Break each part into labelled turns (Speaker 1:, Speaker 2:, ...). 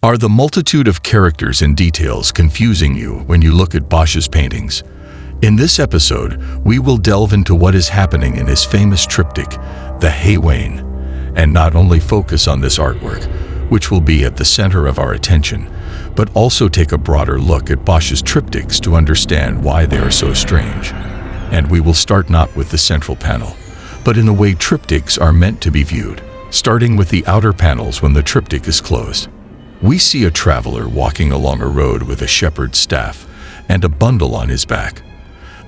Speaker 1: Are the multitude of characters and details confusing you when you look at Bosch's paintings? In this episode, we will delve into what is happening in his famous triptych, the Haywain, and not only focus on this artwork, which will be at the center of our attention, but also take a broader look at Bosch's triptychs to understand why they are so strange. And we will start not with the central panel, but in the way triptychs are meant to be viewed, starting with the outer panels when the triptych is closed. We see a traveler walking along a road with a shepherd's staff and a bundle on his back.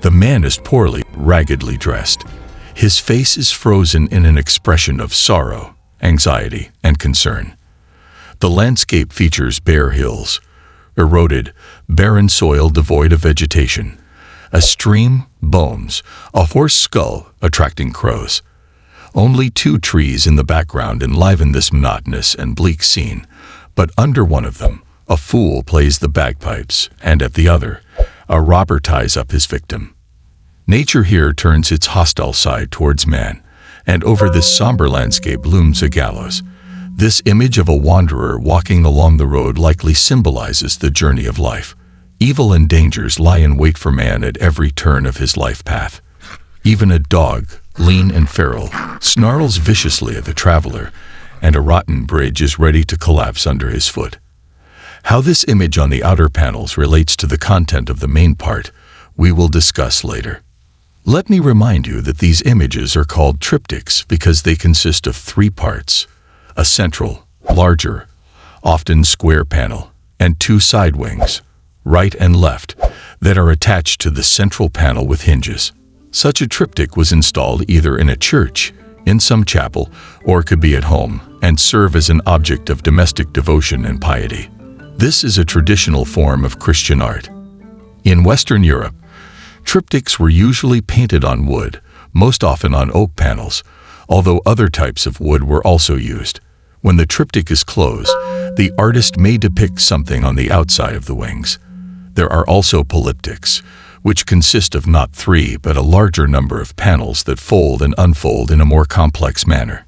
Speaker 1: The man is poorly, raggedly dressed. His face is frozen in an expression of sorrow, anxiety, and concern. The landscape features bare hills, eroded, barren soil devoid of vegetation, a stream, bones, a horse skull attracting crows. Only 2 trees in the background enliven this monotonous and bleak scene, but under one of them, a fool plays the bagpipes, and at the other, a robber ties up his victim. Nature here turns its hostile side towards man, and over this somber landscape looms a gallows. This image of a wanderer walking along the road likely symbolizes the journey of life. Evil and dangers lie in wait for man at every turn of his life path. Even a dog, lean and feral, snarls viciously at the traveler, and a rotten bridge is ready to collapse under his foot. How this image on the outer panels relates to the content of the main part, we will discuss later. Let me remind you that these images are called triptychs because they consist of 3 parts: a central, larger, often square panel, and 2 side wings, right and left, that are attached to the central panel with hinges. Such a triptych was installed either in a church, in some chapel, or could be at home and serve as an object of domestic devotion and piety. This is a traditional form of Christian art. In Western Europe, triptychs were usually painted on wood, most often on oak panels, although other types of wood were also used. When the triptych is closed, the artist may depict something on the outside of the wings. There are also polyptychs, which consist of not 3 but a larger number of panels that fold and unfold in a more complex manner.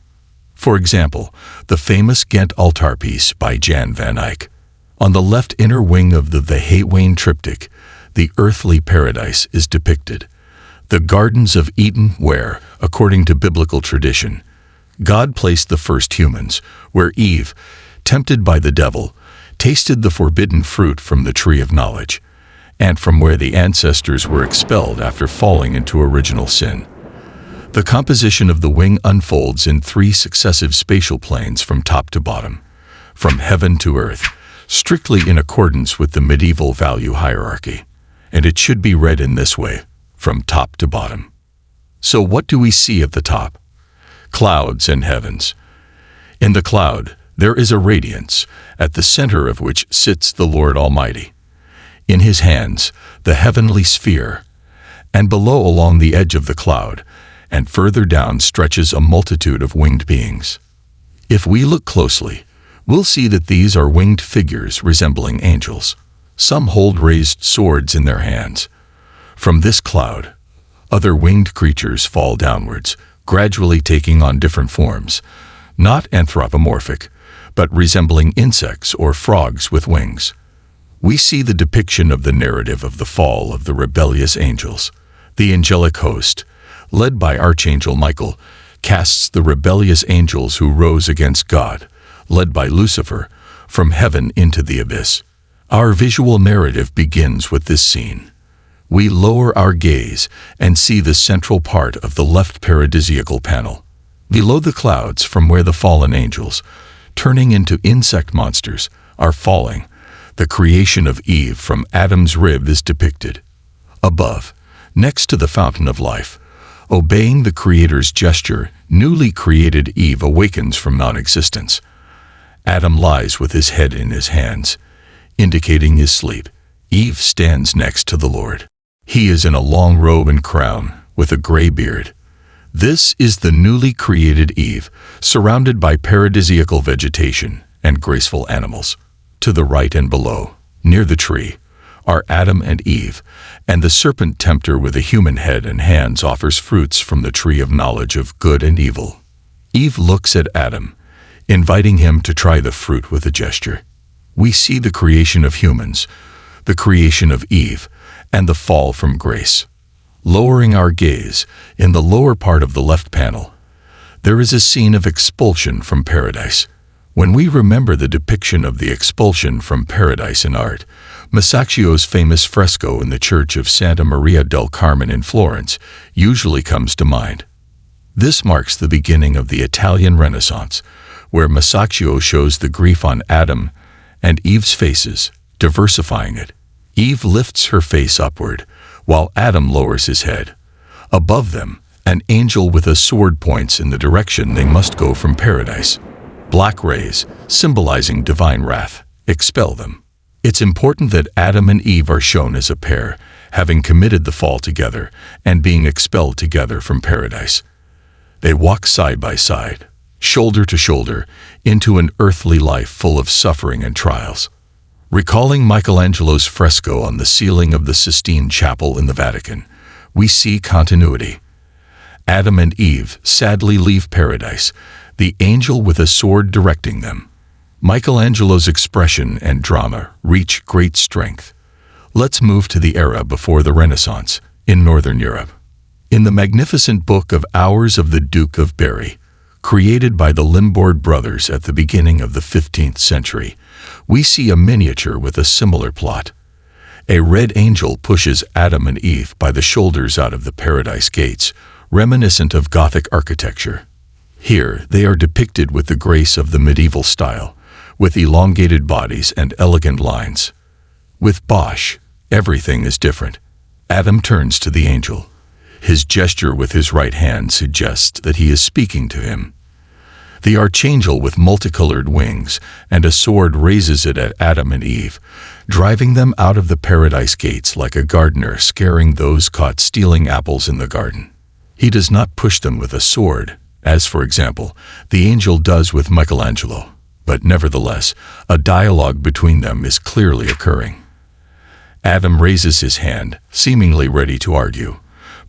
Speaker 1: For example, the famous Ghent altarpiece by Jan van Eyck. On the left inner wing of the Haywain triptych, the earthly paradise is depicted. The Gardens of Eden where, according to biblical tradition, God placed the first humans, where Eve, tempted by the devil, tasted the forbidden fruit from the tree of knowledge, and from where the ancestors were expelled after falling into original sin. The composition of the wing unfolds in 3 successive spatial planes from top to bottom, from heaven to earth, strictly in accordance with the medieval value hierarchy, and it should be read in this way, from top to bottom. So what do we see at the top? Clouds and heavens. In the cloud, there is a radiance, at the center of which sits the Lord Almighty. In his hands, the heavenly sphere, and below along the edge of the cloud, and further down stretches a multitude of winged beings. If we look closely, we'll see that these are winged figures resembling angels. Some hold raised swords in their hands. From this cloud, other winged creatures fall downwards, gradually taking on different forms, not anthropomorphic, but resembling insects or frogs with wings. We see the depiction of the narrative of the fall of the rebellious angels. The angelic host, led by Archangel Michael, casts the rebellious angels who rose against God, led by Lucifer, from heaven into the abyss. Our visual narrative begins with this scene. We lower our gaze and see the central part of the left paradisiacal panel. Below the clouds from where the fallen angels, turning into insect monsters, are falling, the creation of Eve from Adam's rib is depicted. Above, next to the fountain of life, obeying the Creator's gesture, newly created Eve awakens from non-existence. Adam lies with his head in his hands, indicating his sleep. Eve stands next to the Lord. He is in a long robe and crown, with a gray beard. This is the newly created Eve, surrounded by paradisiacal vegetation and graceful animals. To the right and below, near the tree, are Adam and Eve, and the serpent tempter with a human head and hands offers fruits from the tree of knowledge of good and evil. Eve looks at Adam, inviting him to try the fruit with a gesture. We see the creation of humans, the creation of Eve, and the fall from grace. Lowering our gaze, in the lower part of the left panel, there is a scene of expulsion from paradise. When we remember the depiction of the expulsion from paradise in art, Masaccio's famous fresco in the church of Santa Maria del Carmen in Florence usually comes to mind. This marks the beginning of the Italian Renaissance, where Masaccio shows the grief on Adam and Eve's faces, diversifying it. Eve lifts her face upward, while Adam lowers his head. Above them, an angel with a sword points in the direction they must go from paradise. Black rays, symbolizing divine wrath, expel them. It's important that Adam and Eve are shown as a pair, having committed the fall together and being expelled together from paradise. They walk side by side, shoulder to shoulder, into an earthly life full of suffering and trials. Recalling Michelangelo's fresco on the ceiling of the Sistine Chapel in the Vatican, we see continuity. Adam and Eve sadly leave paradise, the angel with a sword directing them. Michelangelo's expression and drama reach great strength. Let's move to the era before the Renaissance, in Northern Europe. In the magnificent Book of Hours of the Duke of Berry, created by the Limbourg brothers at the beginning of the 15th century, we see a miniature with a similar plot. A red angel pushes Adam and Eve by the shoulders out of the paradise gates, reminiscent of Gothic architecture. Here, they are depicted with the grace of the medieval style, with elongated bodies and elegant lines. With Bosch, everything is different. Adam turns to the angel. His gesture with his right hand suggests that he is speaking to him. The archangel with multicolored wings and a sword raises it at Adam and Eve, driving them out of the paradise gates like a gardener scaring those caught stealing apples in the garden. He does not push them with a sword, as, for example, the angel does with Michelangelo, but nevertheless, a dialogue between them is clearly occurring. Adam raises his hand, seemingly ready to argue,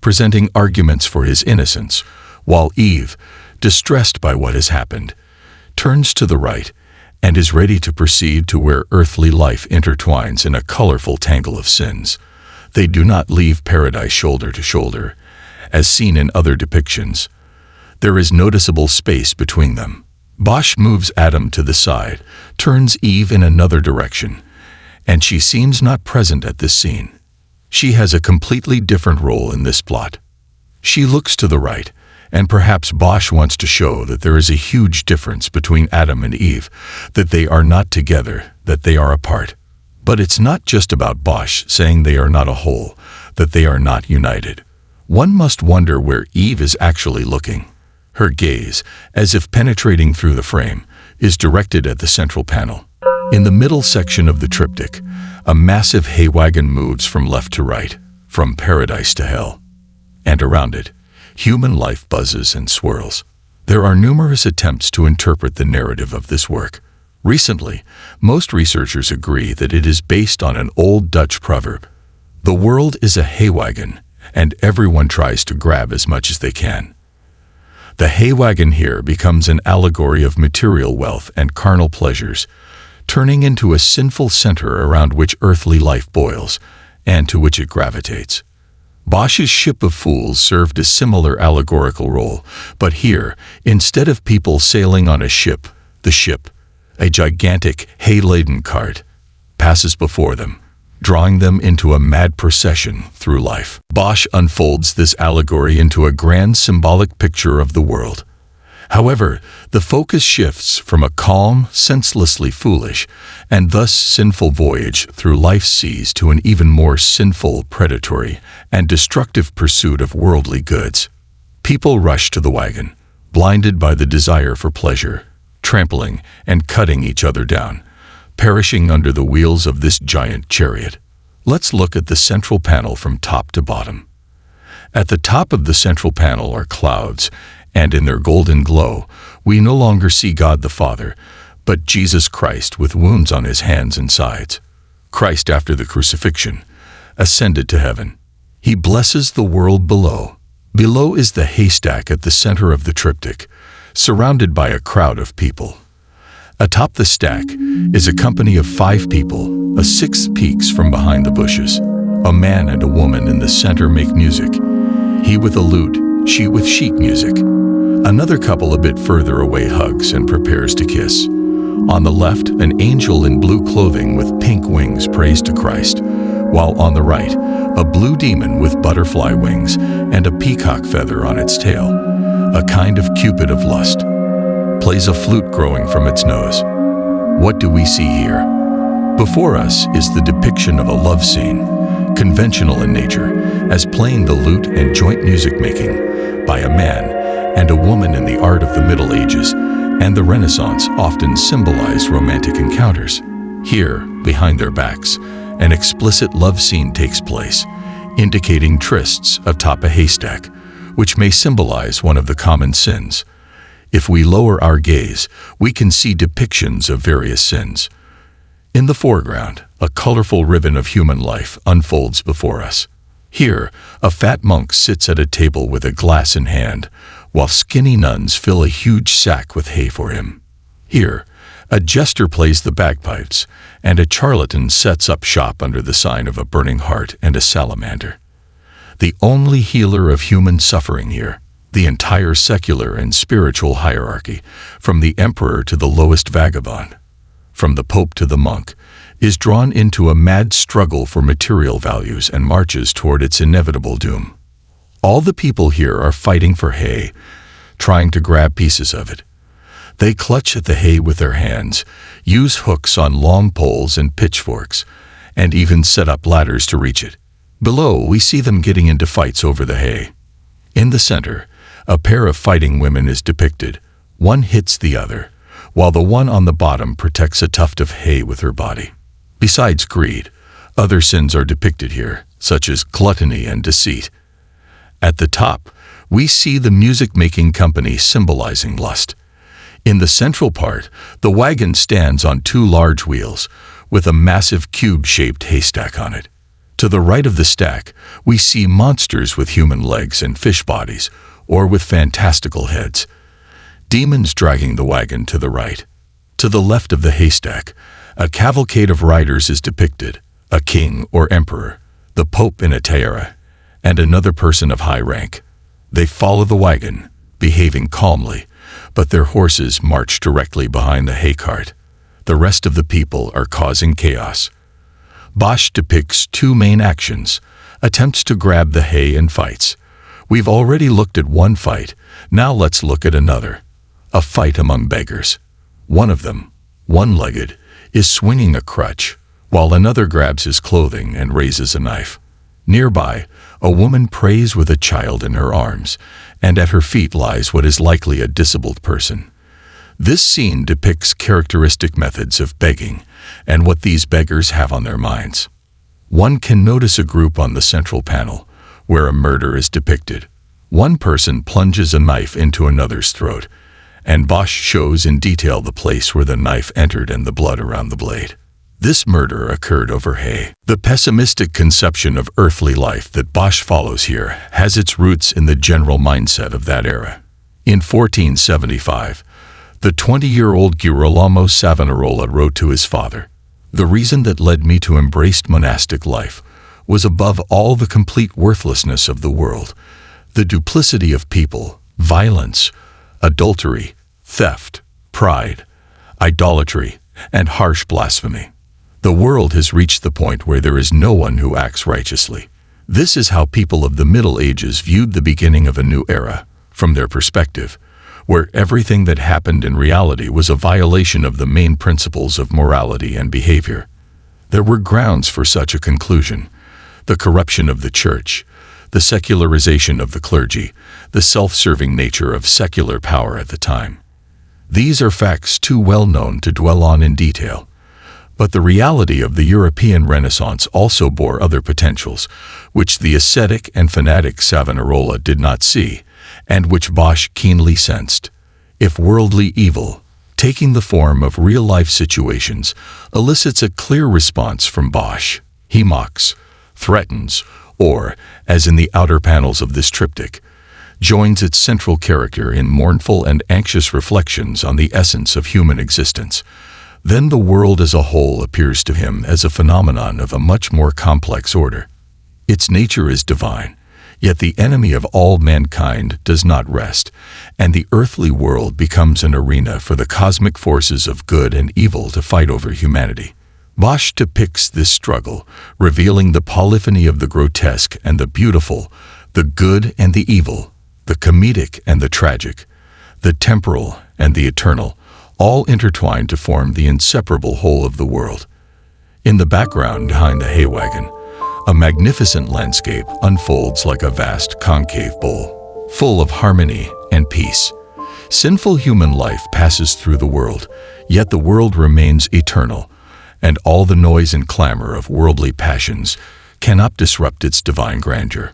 Speaker 1: presenting arguments for his innocence, while Eve, distressed by what has happened, turns to the right and is ready to proceed to where earthly life intertwines in a colorful tangle of sins. They do not leave paradise shoulder to shoulder, as seen in other depictions. There is noticeable space between them. Bosch moves Adam to the side, turns Eve in another direction, and she seems not present at this scene. She has a completely different role in this plot. She looks to the right, and perhaps Bosch wants to show that there is a huge difference between Adam and Eve, that they are not together, that they are apart. But it's not just about Bosch saying they are not a whole, that they are not united. One must wonder where Eve is actually looking. Her gaze, as if penetrating through the frame, is directed at the central panel. In the middle section of the triptych, a massive Haywain moves from left to right, from paradise to hell. And around it, human life buzzes and swirls. There are numerous attempts to interpret the narrative of this work. Recently, most researchers agree that it is based on an old Dutch proverb. The world is a Haywain, and everyone tries to grab as much as they can. The Haywain here becomes an allegory of material wealth and carnal pleasures, turning into a sinful center around which earthly life boils, and to which it gravitates. Bosch's Ship of Fools served a similar allegorical role, but here, instead of people sailing on a ship, the ship, a gigantic hay-laden cart, passes before them, drawing them into a mad procession through life. Bosch unfolds this allegory into a grand symbolic picture of the world. However, the focus shifts from a calm, senselessly foolish, and thus sinful voyage through life's seas to an even more sinful, predatory, and destructive pursuit of worldly goods. People rush to the wagon, blinded by the desire for pleasure, trampling and cutting each other down, perishing under the wheels of this giant chariot. Let's look at the central panel from top to bottom. At the top of the central panel are clouds, and in their golden glow, we no longer see God the Father, but Jesus Christ with wounds on his hands and sides. Christ, after the crucifixion, ascended to heaven. He blesses the world below. Below is the haystack at the center of the triptych, surrounded by a crowd of people. Atop the stack is a company of 5 people. A sixth peeks from behind the bushes. A man and a woman in the center make music. He with a lute, she with sheet music. Another couple a bit further away hugs and prepares to kiss. On the left, an angel in blue clothing with pink wings prays to Christ, while on the right, a blue demon with butterfly wings and a peacock feather on its tail, a kind of Cupid of lust, plays a flute growing from its nose. What do we see here? Before us is the depiction of a love scene, conventional in nature, as playing the lute and joint music making by a man and a woman in the art of the Middle Ages and the Renaissance often symbolize romantic encounters. Here, behind their backs, an explicit love scene takes place, indicating trysts atop a haystack, which may symbolize one of the common sins. If we lower our gaze, we can see depictions of various sins. In the foreground, a colorful ribbon of human life unfolds before us. Here, a fat monk sits at a table with a glass in hand, while skinny nuns fill a huge sack with hay for him. Here, a jester plays the bagpipes, and a charlatan sets up shop under the sign of a burning heart and a salamander. The only healer of human suffering here, the entire secular and spiritual hierarchy, from the emperor to the lowest vagabond, from the pope to the monk, is drawn into a mad struggle for material values and marches toward its inevitable doom. All the people here are fighting for hay, trying to grab pieces of it. They clutch at the hay with their hands, use hooks on long poles and pitchforks, and even set up ladders to reach it. Below, we see them getting into fights over the hay. In the center, a pair of fighting women is depicted. One hits the other, while the one on the bottom protects a tuft of hay with her body. Besides greed, other sins are depicted here, such as gluttony and deceit. At the top, we see the music-making company symbolizing lust. In the central part, the wagon stands on 2 large wheels, with a massive cube-shaped haystack on it. To the right of the stack, we see monsters with human legs and fish bodies, or with fantastical heads. Demons dragging the wagon to the right. To the left of the haystack, a cavalcade of riders is depicted, a king or emperor, the pope in a tiara, and another person of high rank. They follow the wagon, behaving calmly, but their horses march directly behind the hay cart. The rest of the people are causing chaos. Bosch depicts 2 main actions, attempts to grab the hay and fights. We've already looked at one fight, now let's look at another. A fight among beggars. One of them, one-legged, is swinging a crutch, while another grabs his clothing and raises a knife. Nearby, a woman prays with a child in her arms, and at her feet lies what is likely a disabled person. This scene depicts characteristic methods of begging and what these beggars have on their minds. One can notice a group on the central panel, where a murder is depicted. One person plunges a knife into another's throat, and Bosch shows in detail the place where the knife entered and the blood around the blade. This murder occurred over hay. The pessimistic conception of earthly life that Bosch follows here has its roots in the general mindset of that era. In 1475, the 20-year-old Girolamo Savonarola wrote to his father, "The reason that led me to embrace monastic life was above all the complete worthlessness of the world, the duplicity of people, violence, adultery, theft, pride, idolatry, and harsh blasphemy. The world has reached the point where there is no one who acts righteously." This is how people of the Middle Ages viewed the beginning of a new era, from their perspective, where everything that happened in reality was a violation of the main principles of morality and behavior. There were grounds for such a conclusion: the corruption of the church, the secularization of the clergy, the self-serving nature of secular power at the time. These are facts too well known to dwell on in detail. But the reality of the European Renaissance also bore other potentials, which the ascetic and fanatic Savonarola did not see, and which Bosch keenly sensed. If worldly evil, taking the form of real-life situations, elicits a clear response from Bosch, he mocks, threatens, or, as in the outer panels of this triptych, joins its central character in mournful and anxious reflections on the essence of human existence. Then the world as a whole appears to him as a phenomenon of a much more complex order. Its nature is divine, yet the enemy of all mankind does not rest, and the earthly world becomes an arena for the cosmic forces of good and evil to fight over humanity. Bosch depicts this struggle, revealing the polyphony of the grotesque and the beautiful, the good and the evil, the comedic and the tragic, the temporal and the eternal, all intertwined to form the inseparable whole of the world. In the background behind the Haywain, a magnificent landscape unfolds like a vast concave bowl, full of harmony and peace. Sinful human life passes through the world, yet the world remains eternal, and all the noise and clamor of worldly passions cannot disrupt its divine grandeur.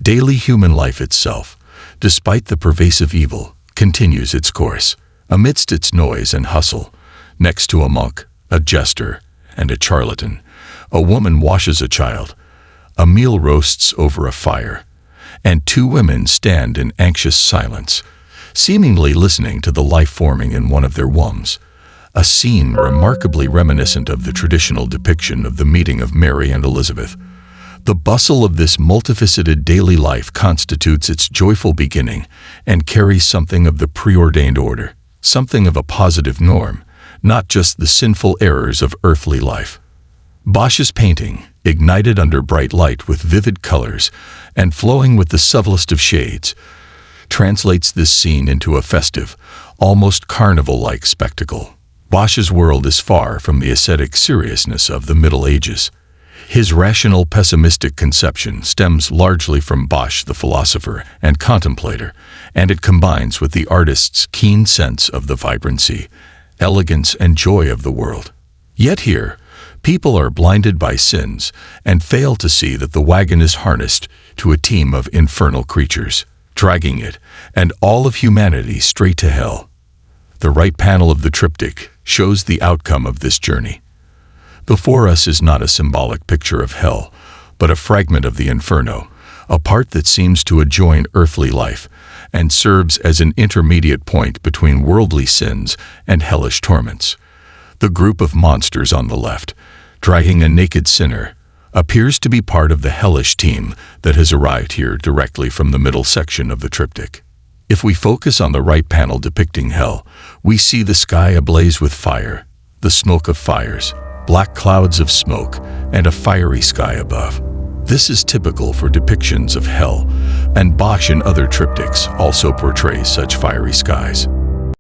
Speaker 1: Daily human life itself, despite the pervasive evil, continues its course. Amidst its noise and hustle, next to a monk, a jester, and a charlatan, a woman washes a child, a meal roasts over a fire, and two women stand in anxious silence, seemingly listening to the life forming in one of their wombs, a scene remarkably reminiscent of the traditional depiction of the meeting of Mary and Elizabeth. The bustle of this multifaceted daily life constitutes its joyful beginning and carries something of the preordained order, something of a positive norm, not just the sinful errors of earthly life. Bosch's painting, ignited under bright light with vivid colors and flowing with the subtlest of shades, translates this scene into a festive, almost carnival-like spectacle. Bosch's world is far from the ascetic seriousness of the Middle Ages. His rational, pessimistic conception stems largely from Bosch the philosopher and contemplator, and it combines with the artist's keen sense of the vibrancy, elegance, and joy of the world. Yet here, people are blinded by sins and fail to see that the wagon is harnessed to a team of infernal creatures, dragging it and all of humanity straight to hell. The right panel of the triptych shows the outcome of this journey. Before us is not a symbolic picture of hell, but a fragment of the inferno, a part that seems to adjoin earthly life and serves as an intermediate point between worldly sins and hellish torments. The group of monsters on the left, dragging a naked sinner, appears to be part of the hellish team that has arrived here directly from the middle section of the triptych. If we focus on the right panel depicting hell, we see the sky ablaze with fire, the smoke of fires, black clouds of smoke, and a fiery sky above. This is typical for depictions of hell, and Bosch and other triptychs also portray such fiery skies.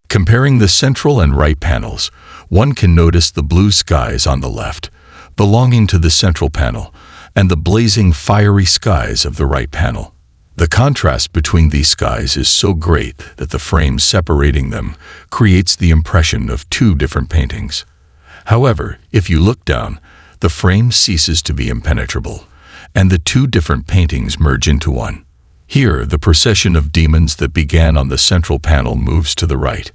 Speaker 1: Comparing the central and right panels, one can notice the blue skies on the left, belonging to the central panel, and the blazing fiery skies of the right panel. The contrast between these skies is so great that the frame separating them creates the impression of two different paintings. However, if you look down, the frame ceases to be impenetrable, and the two different paintings merge into one. Here, the procession of demons that began on the central panel moves to the right,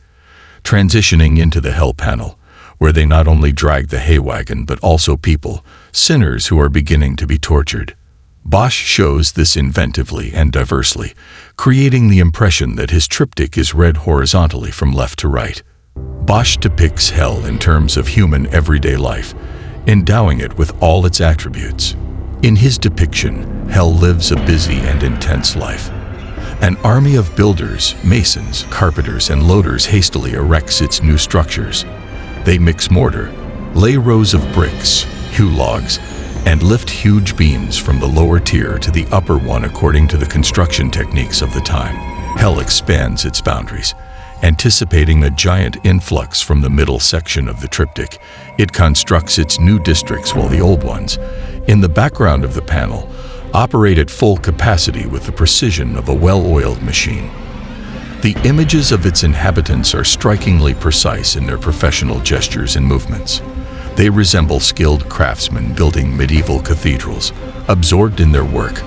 Speaker 1: transitioning into the hell panel, where they not only drag the Haywain but also people, sinners who are beginning to be tortured. Bosch shows this inventively and diversely, creating the impression that his triptych is read horizontally from left to right. Bosch depicts hell in terms of human everyday life, endowing it with all its attributes. In his depiction, hell lives a busy and intense life. An army of builders, masons, carpenters, and loaders hastily erects its new structures. They mix mortar, lay rows of bricks, hew logs, and lift huge beams from the lower tier to the upper one according to the construction techniques of the time. Hell expands its boundaries. Anticipating a giant influx from the middle section of the triptych, it constructs its new districts while the old ones, in the background of the panel, operate at full capacity with the precision of a well-oiled machine. The images of its inhabitants are strikingly precise in their professional gestures and movements. They resemble skilled craftsmen building medieval cathedrals, absorbed in their work,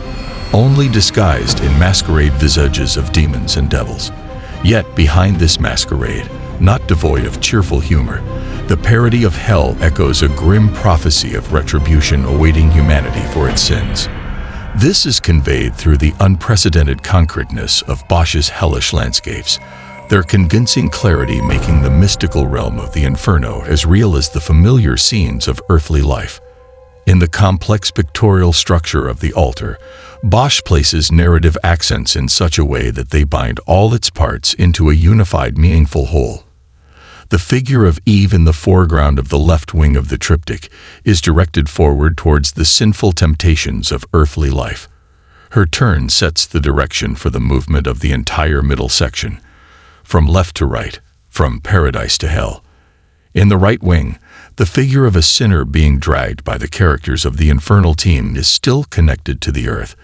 Speaker 1: only disguised in masquerade visages of demons and devils. Yet behind this masquerade, not devoid of cheerful humor, the parody of hell echoes a grim prophecy of retribution awaiting humanity for its sins. This is conveyed through the unprecedented concreteness of Bosch's hellish landscapes, their convincing clarity making the mystical realm of the Inferno as real as the familiar scenes of earthly life. In the complex pictorial structure of the altar, Bosch places narrative accents in such a way that they bind all its parts into a unified, meaningful whole. The figure of Eve in the foreground of the left wing of the triptych is directed forward towards the sinful temptations of earthly life. Her turn sets the direction for the movement of the entire middle section, from left to right, from paradise to hell. In the right wing, the figure of a sinner being dragged by the characters of the infernal team is still connected to the earth,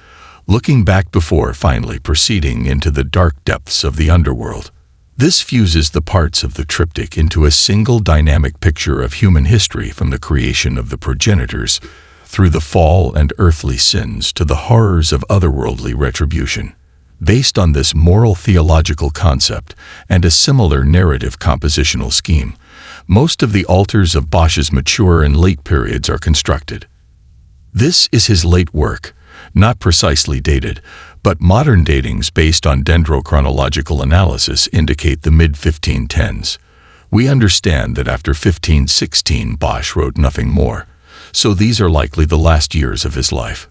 Speaker 1: looking back before finally proceeding into the dark depths of the underworld. This fuses the parts of the triptych into a single dynamic picture of human history from the creation of the progenitors through the fall and earthly sins to the horrors of otherworldly retribution. Based on this moral theological concept and a similar narrative compositional scheme, most of the altars of Bosch's mature and late periods are constructed. This is his late work, not precisely dated, but modern datings based on dendrochronological analysis indicate the mid-1510s. We understand that after 1516 Bosch wrote nothing more, so these are likely the last years of his life.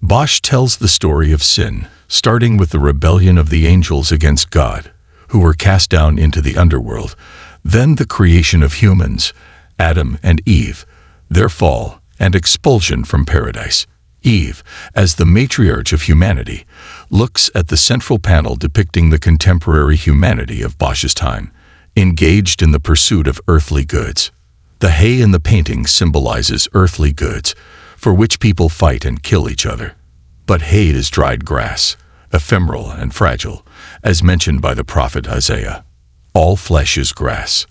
Speaker 1: Bosch tells the story of sin, starting with the rebellion of the angels against God, who were cast down into the underworld, then the creation of humans, Adam and Eve, their fall, and expulsion from paradise. Eve, as the matriarch of humanity, looks at the central panel depicting the contemporary humanity of Bosch's time, engaged in the pursuit of earthly goods. The hay in the painting symbolizes earthly goods, for which people fight and kill each other. But hay is dried grass, ephemeral and fragile, as mentioned by the prophet Isaiah. All flesh is grass.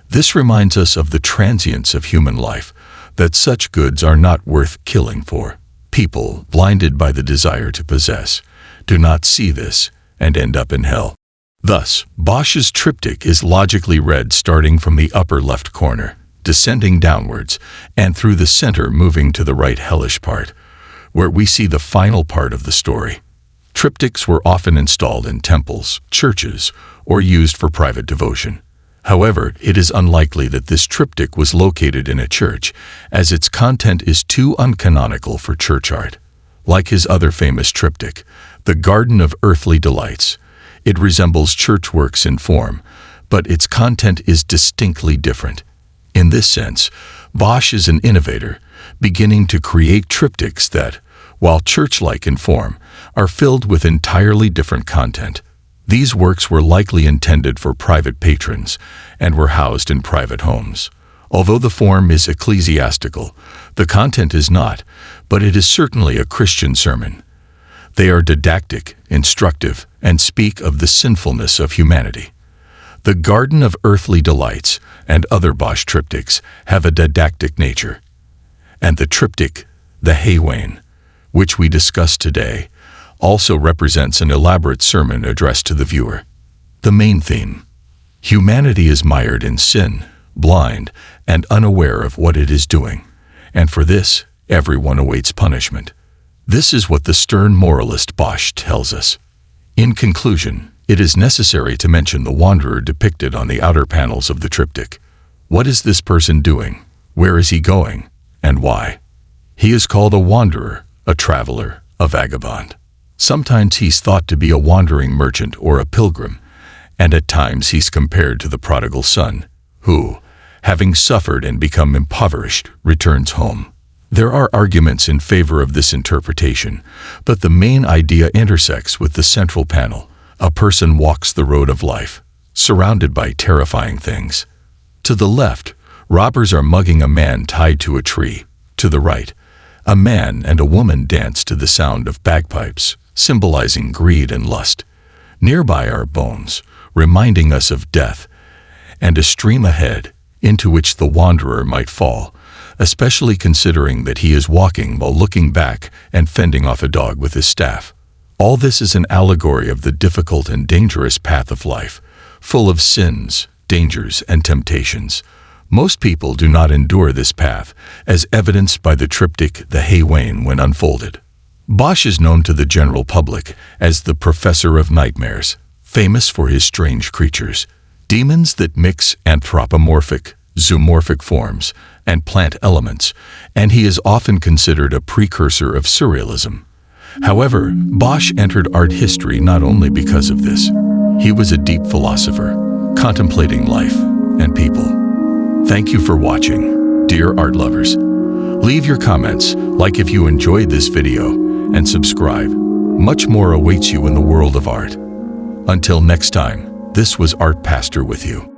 Speaker 1: This reminds us of the transience of human life, that such goods are not worth killing for. People, blinded by the desire to possess, do not see this and end up in hell. Thus, Bosch's triptych is logically read starting from the upper left corner, descending downwards, and through the center moving to the right hellish part, where we see the final part of the story. Triptychs were often installed in temples, churches, or used for private devotion. However, it is unlikely that this triptych was located in a church, as its content is too uncanonical for church art. Like his other famous triptych, The Garden of Earthly Delights, it resembles church works in form, but its content is distinctly different. In this sense, Bosch is an innovator, beginning to create triptychs that, while church-like in form, are filled with entirely different content. These works were likely intended for private patrons and were housed in private homes. Although the form is ecclesiastical, the content is not, but it is certainly a Christian sermon. They are didactic, instructive, and speak of the sinfulness of humanity. The Garden of Earthly Delights and other Bosch triptychs have a didactic nature. And the triptych, the Haywain, which we discuss today, also represents an elaborate sermon addressed to the viewer. The main theme: humanity is mired in sin, blind, and unaware of what it is doing, and for this, everyone awaits punishment. This is what the stern moralist Bosch tells us. In conclusion, it is necessary to mention the wanderer depicted on the outer panels of the triptych. What is this person doing? Where is he going? And why? He is called a wanderer, a traveler, a vagabond. Sometimes he's thought to be a wandering merchant or a pilgrim, and at times he's compared to the prodigal son, who, having suffered and become impoverished, returns home. There are arguments in favor of this interpretation, but the main idea intersects with the central panel. A person walks the road of life, surrounded by terrifying things. To the left, robbers are mugging a man tied to a tree. To the right, a man and a woman dance to the sound of bagpipes, symbolizing greed and lust. Nearby are bones, reminding us of death, and a stream ahead, into which the wanderer might fall, especially considering that he is walking while looking back and fending off a dog with his staff. All this is an allegory of the difficult and dangerous path of life, full of sins, dangers, and temptations. Most people do not endure this path, as evidenced by the triptych The Haywain when unfolded. Bosch is known to the general public as the Professor of Nightmares, famous for his strange creatures, demons that mix anthropomorphic, zoomorphic forms, and plant elements, and he is often considered a precursor of surrealism. However, Bosch entered art history not only because of this. He was a deep philosopher, contemplating life and people. Thank you for watching, dear art lovers. Leave your comments, like if you enjoyed this video, and subscribe. Much more awaits you in the world of art. Until next time, this was Art Pastor with you.